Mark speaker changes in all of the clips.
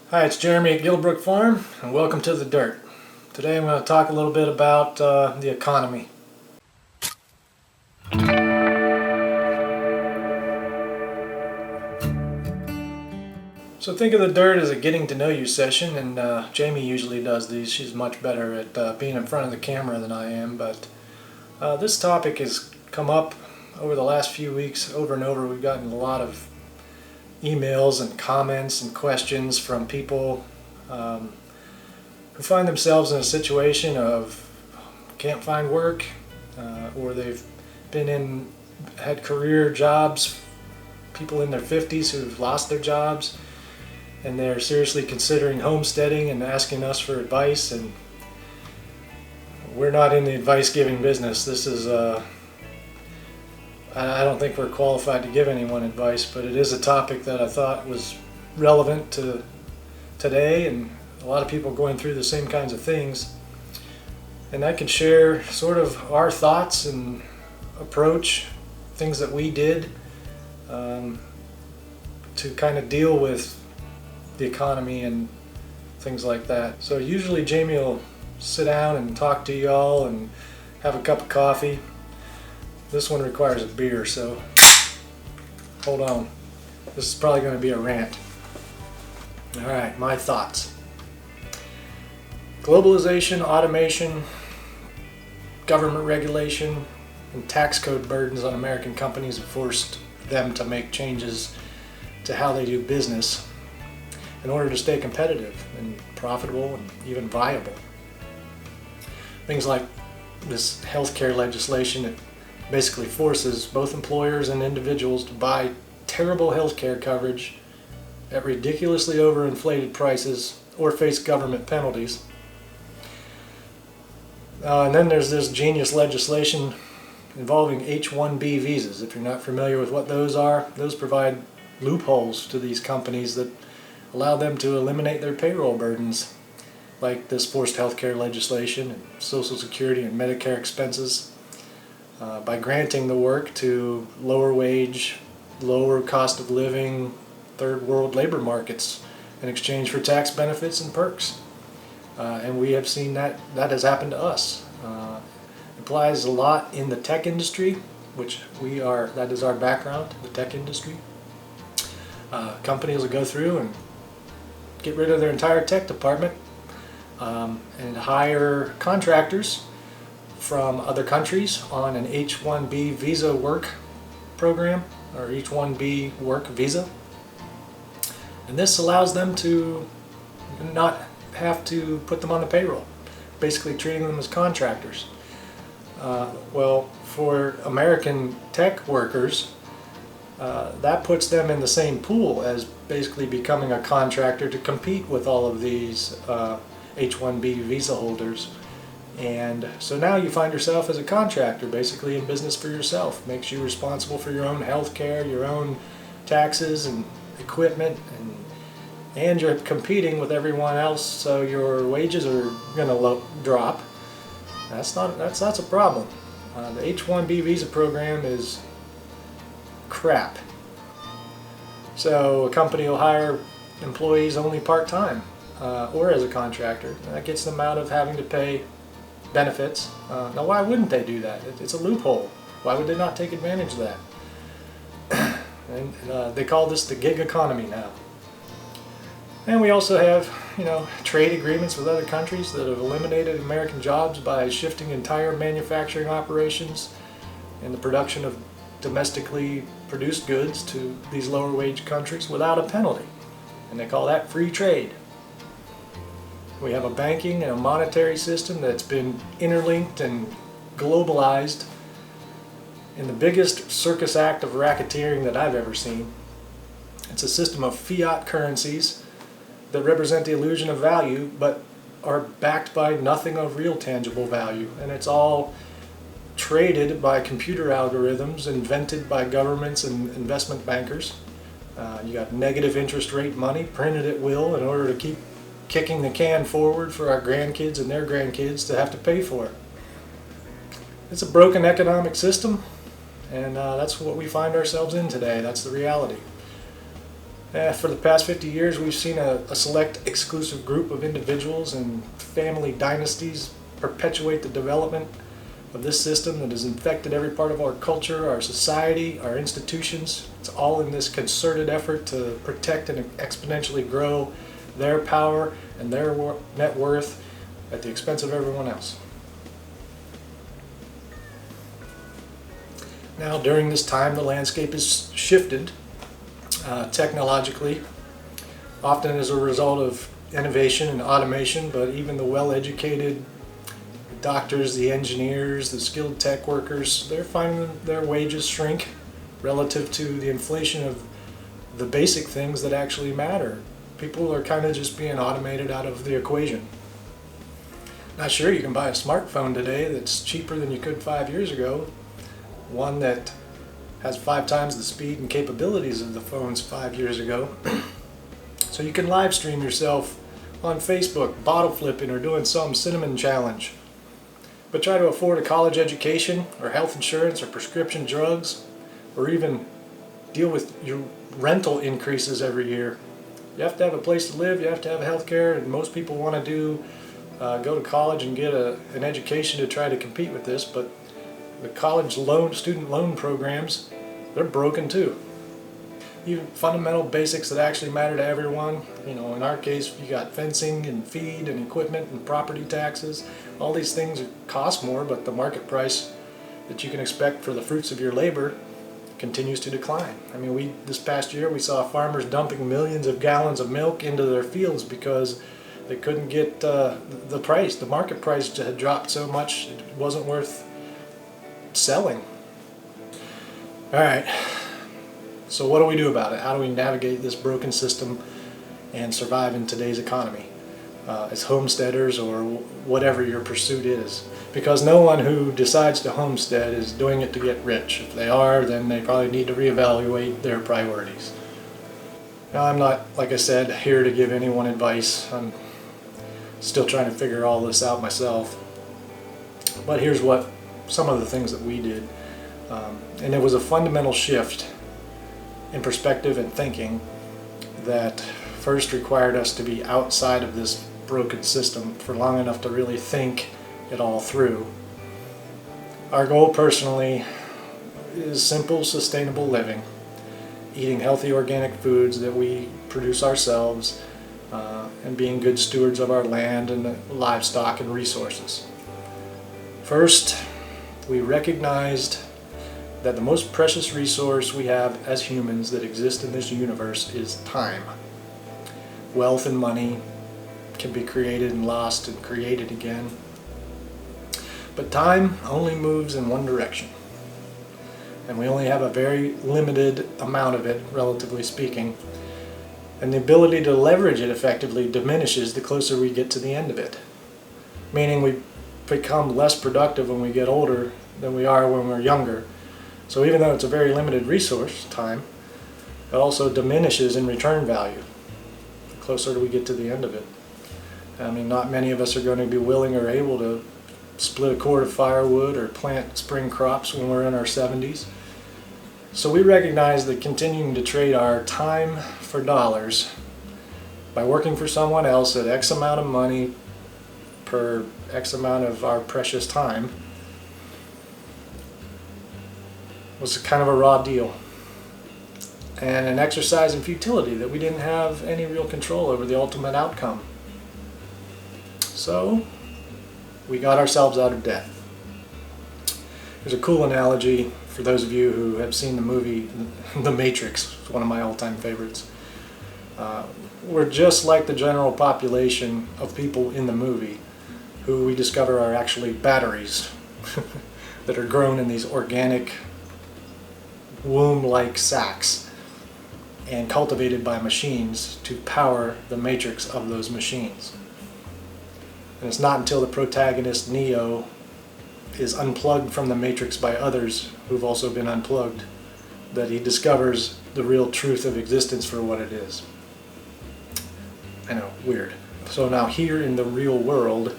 Speaker 1: Hi, it's Jeremy at Gilbrook Farm, and welcome to The Dirt. Today I'm going to talk a little bit about the economy. So think of The Dirt as a getting to know you session, and Jamie usually does these. She's much better at being in front of the camera than I am, but this topic has come up over the last few weeks over and over. We've gotten a lot of emails and comments and questions from people who find themselves in a situation of can't find work, or they've had career jobs, people in their 50s who've lost their jobs, and they're seriously considering homesteading and asking us for advice. And we're not in the advice giving business. This is I don't think we're qualified to give anyone advice, but it is a topic that I thought was relevant to today, and a lot of people going through the same kinds of things. And I can share sort of our thoughts and approach, things that we did to kind of deal with the economy and things like that. So usually Jamie will sit down and talk to y'all and have a cup of coffee. This one requires a beer, so hold on. This is probably going to be a rant. Alright, my thoughts. Globalization, automation, government regulation, and tax code burdens on American companies have forced them to make changes to how they do business in order to stay competitive and profitable and even viable. Things like this healthcare legislation that basically forces both employers and individuals to buy terrible healthcare coverage at ridiculously overinflated prices or face government penalties. And then there's this genius legislation involving H-1B visas. If you're not familiar with what those are, those provide loopholes to these companies that allow them to eliminate their payroll burdens, like this forced healthcare legislation and Social Security and Medicare expenses, by granting the work to lower wage, lower cost of living, third world labor markets in exchange for tax benefits and perks. And we have seen that has happened to us. It applies a lot in the tech industry, which that is our background, the tech industry. Companies will go through and get rid of their entire tech department and hire contractors from other countries on an H-1B visa work program, or H-1B work visa. And this allows them to not have to put them on the payroll, basically treating them as contractors. Well, for American tech workers, that puts them in the same pool as basically becoming a contractor to compete with all of these H-1B visa holders. And so now you find yourself as a contractor, basically in business for yourself. Makes you responsible for your own health care, your own taxes and equipment, and you're competing with everyone else, so your wages are going to drop. That's a problem. The H-1B visa program is crap. So a company will hire employees only part-time or as a contractor. That gets them out of having to pay benefits. Now, why wouldn't they do that? It's a loophole. Why would they not take advantage of that? And they call this the gig economy now. And we also have, trade agreements with other countries that have eliminated American jobs by shifting entire manufacturing operations and the production of domestically produced goods to these lower wage countries without a penalty. And they call that free trade. We have a banking and a monetary system that's been interlinked and globalized in the biggest circus act of racketeering that I've ever seen. It's a system of fiat currencies that represent the illusion of value but are backed by nothing of real tangible value. And it's all traded by computer algorithms invented by governments and investment bankers. You got negative interest rate money printed at will in order to keep kicking the can forward for our grandkids and their grandkids to have to pay for it. It's a broken economic system, and that's what we find ourselves in today. That's the reality. For the past 50 years, we've seen a select exclusive group of individuals and family dynasties perpetuate the development of this system that has infected every part of our culture, our society, our institutions. It's all in this concerted effort to protect and exponentially grow their power and their net worth at the expense of everyone else. Now, during this time, the landscape has shifted technologically, often as a result of innovation and automation, but even the well-educated doctors, the engineers, the skilled tech workers, they're finding their wages shrink relative to the inflation of the basic things that actually matter. People are kind of just being automated out of the equation. Now, sure, you can buy a smartphone today that's cheaper than you could 5 years ago, one that has 5 times the speed and capabilities of the phones 5 years ago. So you can live stream yourself on Facebook, bottle flipping or doing some cinnamon challenge. But try to afford a college education or health insurance or prescription drugs, or even deal with your rental increases every year. You have to have a place to live, you have to have health care, and most people want to go to college and get an education to try to compete with this, but the college student loan programs, they're broken too. Even fundamental basics that actually matter to everyone, in our case, you got fencing and feed and equipment and property taxes. All these things cost more, but the market price that you can expect for the fruits of your labor continues to decline. This past year we saw farmers dumping millions of gallons of milk into their fields because they couldn't get the market price had dropped so much it wasn't worth selling. Alright, so what do we do about it? How do we navigate this broken system and survive in today's economy as homesteaders or whatever your pursuit is? Because no one who decides to homestead is doing it to get rich. If they are, then they probably need to reevaluate their priorities. Now, I'm not, like I said, here to give anyone advice. I'm still trying to figure all this out myself. But here's some of the things that we did. And it was a fundamental shift in perspective and thinking that first required us to be outside of this broken system for long enough to really think it all through. Our goal personally is simple, sustainable living, eating healthy organic foods that we produce ourselves, and being good stewards of our land and the livestock and resources. First, we recognized that the most precious resource we have as humans that exist in this universe is time. Wealth and money can be created and lost and created again. But time only moves in one direction. And we only have a very limited amount of it, relatively speaking. And the ability to leverage it effectively diminishes the closer we get to the end of it. Meaning we become less productive when we get older than we are when we're younger. So even though it's a very limited resource, time, it also diminishes in return value the closer we get to the end of it. Not many of us are going to be willing or able to split a cord of firewood or plant spring crops when we're in our 70s. So we recognize that continuing to trade our time for dollars by working for someone else at X amount of money per X amount of our precious time was kind of a raw deal and an exercise in futility that we didn't have any real control over the ultimate outcome. So we got ourselves out of debt. There's a cool analogy for those of you who have seen the movie The Matrix. It's one of my all-time favorites. We're just like the general population of people in the movie who we discover are actually batteries that are grown in these organic womb-like sacs and cultivated by machines to power the matrix of those machines. And it's not until the protagonist, Neo, is unplugged from the matrix by others who've also been unplugged that he discovers the real truth of existence for what it is. I know, weird. So now here in the real world,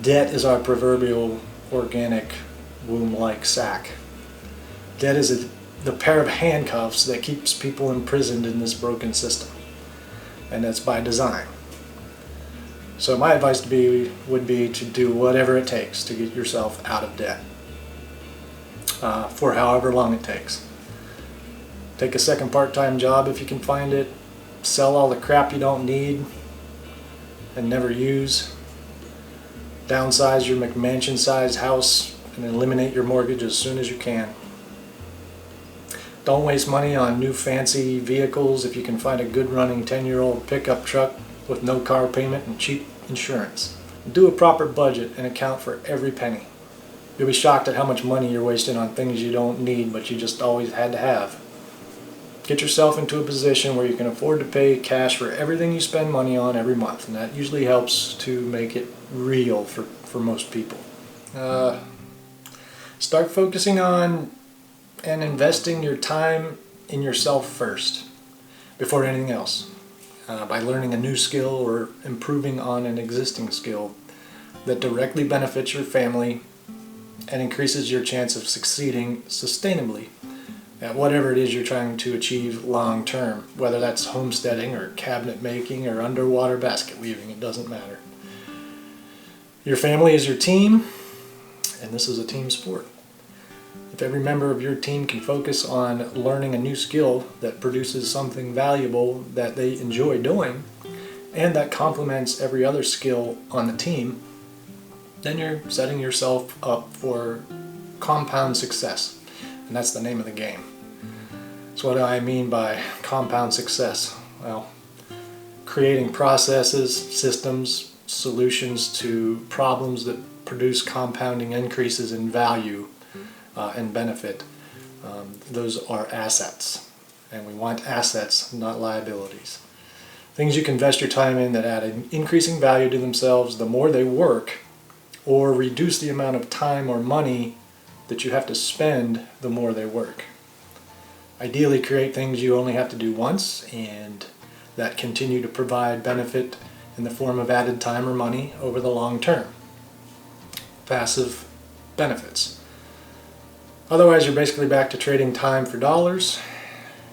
Speaker 1: debt is our proverbial organic womb-like sac. Debt is the pair of handcuffs that keeps people imprisoned in this broken system. And that's by design. So my advice would be to do whatever it takes to get yourself out of debt, for however long it takes. Take a second part-time job if you can find it. Sell all the crap you don't need and never use. Downsize your McMansion-sized house and eliminate your mortgage as soon as you can. Don't waste money on new fancy vehicles if you can find a good running 10-year-old pickup truck with no car payment and cheap insurance. Do a proper budget and account for every penny. You'll be shocked at how much money you're wasting on things you don't need but you just always had to have. Get yourself into a position where you can afford to pay cash for everything you spend money on every month, and that usually helps to make it real for most people. Start focusing on and investing your time in yourself first, before anything else, by learning a new skill or improving on an existing skill that directly benefits your family and increases your chance of succeeding sustainably at whatever it is you're trying to achieve long term, whether that's homesteading or cabinet making or underwater basket weaving, it doesn't matter. Your family is your team, and this is a team sport. If every member of your team can focus on learning a new skill that produces something valuable that they enjoy doing, and that complements every other skill on the team, then you're setting yourself up for compound success. And that's the name of the game. So what do I mean by compound success? Well, creating processes, systems, solutions to problems that produce compounding increases in value and benefit. Those are assets. And we want assets, not liabilities. Things you can invest your time in that add an increasing value to themselves the more they work, or reduce the amount of time or money that you have to spend the more they work. Ideally, create things you only have to do once and that continue to provide benefit in the form of added time or money over the long term. Passive benefits. Otherwise, you're basically back to trading time for dollars,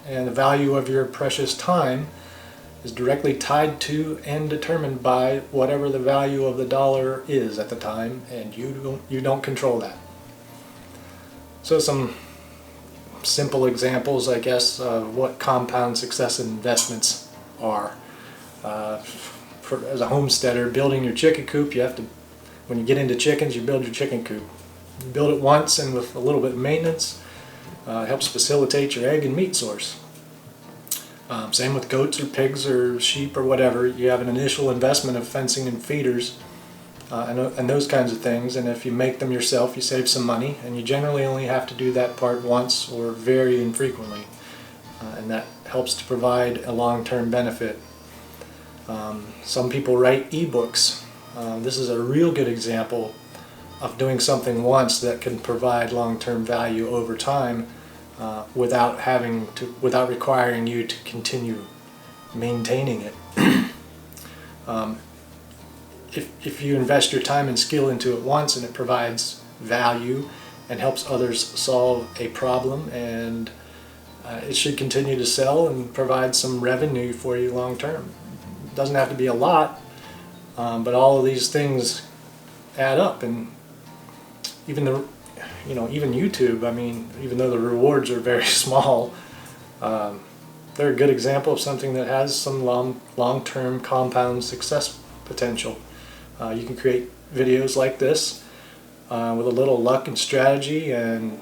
Speaker 1: and the value of your precious time is directly tied to and determined by whatever the value of the dollar is at the time, and you don't control that. So some simple examples, I guess, of what compound success investments are. As a homesteader, building your chicken coop, you have to, when you get into chickens, you build your chicken coop. You build it once, and with a little bit of maintenance, it helps facilitate your egg and meat source. Same with goats or pigs or sheep or whatever. You have an initial investment of fencing and feeders and those kinds of things, and if you make them yourself, you save some money, and you generally only have to do that part once or very infrequently, and that helps to provide a long-term benefit. Some people write ebooks. This is a real good example of doing something once that can provide long-term value over time, without requiring you to continue maintaining it. If you invest your time and skill into it once and it provides value and helps others solve a problem, and it should continue to sell and provide some revenue for you long term. It doesn't have to be a lot, but all of these things add up. And even YouTube, I mean, even though the rewards are very small, they're a good example of something that has some long-term compound success potential. You can create videos like this with a little luck and strategy, and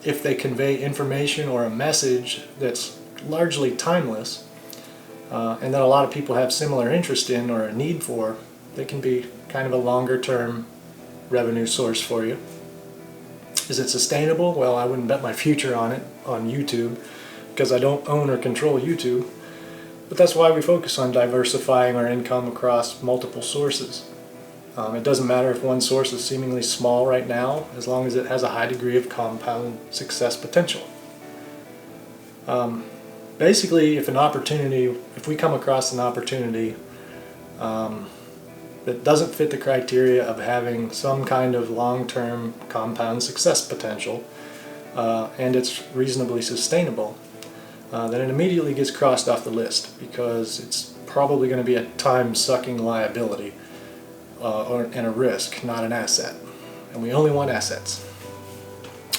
Speaker 1: if they convey information or a message that's largely timeless, and that a lot of people have similar interest in or a need for, they can be kind of a longer-term revenue source for you. Is it sustainable? Well, I wouldn't bet my future on it on YouTube, because I don't own or control YouTube. But that's why we focus on diversifying our income across multiple sources. It doesn't matter if one source is seemingly small right now, as long as it has a high degree of compound success potential. Basically, if we come across an opportunity that doesn't fit the criteria of having some kind of long-term compound success potential, and it's reasonably sustainable, then it immediately gets crossed off the list because it's probably going to be a time-sucking liability and a risk, not an asset. And we only want assets.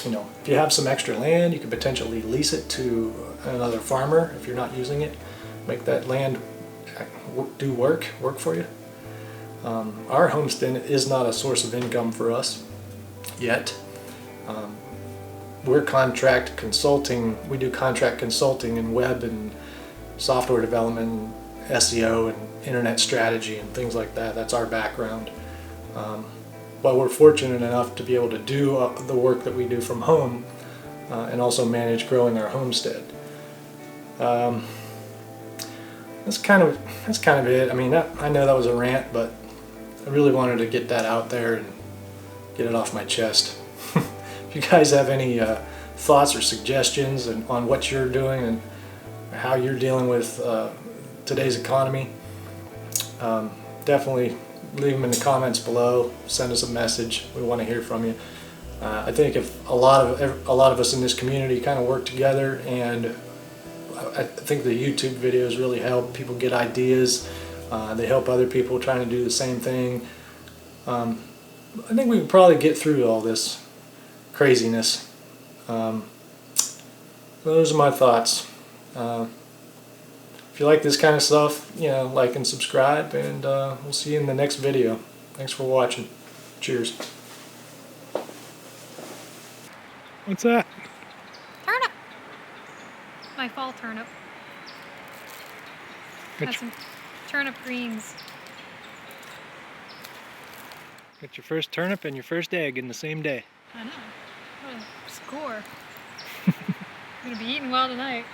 Speaker 1: You know, if you have some extra land, you could potentially lease it to another farmer if you're not using it. Make that land do work for you. Our homestead is not a source of income for us yet. We're contract consulting. We do contract consulting in web and software development, SEO and internet strategy and things like that. That's our background. But we're fortunate enough to be able to do the work that we do from home and also manage growing our homestead. That's kind of it. I mean, I know that was a rant, but I really wanted to get that out there and get it off my chest. If you guys have any thoughts or suggestions on what you're doing and how you're dealing with today's economy, definitely leave them in the comments below. Send us a message. We want to hear from you. I think if a lot of us in this community kind of work together, and I think the YouTube videos really help people get ideas. They help other people trying to do the same thing. I think we can probably get through all this craziness. Those are my thoughts. If you like this kind of stuff, you know, like and subscribe, and we'll see you in the next video. Thanks for watching. Cheers. What's that?
Speaker 2: Turnip. My fall turnip. Has some turnip greens.
Speaker 1: Got your first turnip and your first egg in the same day.
Speaker 2: I know. What a score. I'm gonna be eating well tonight.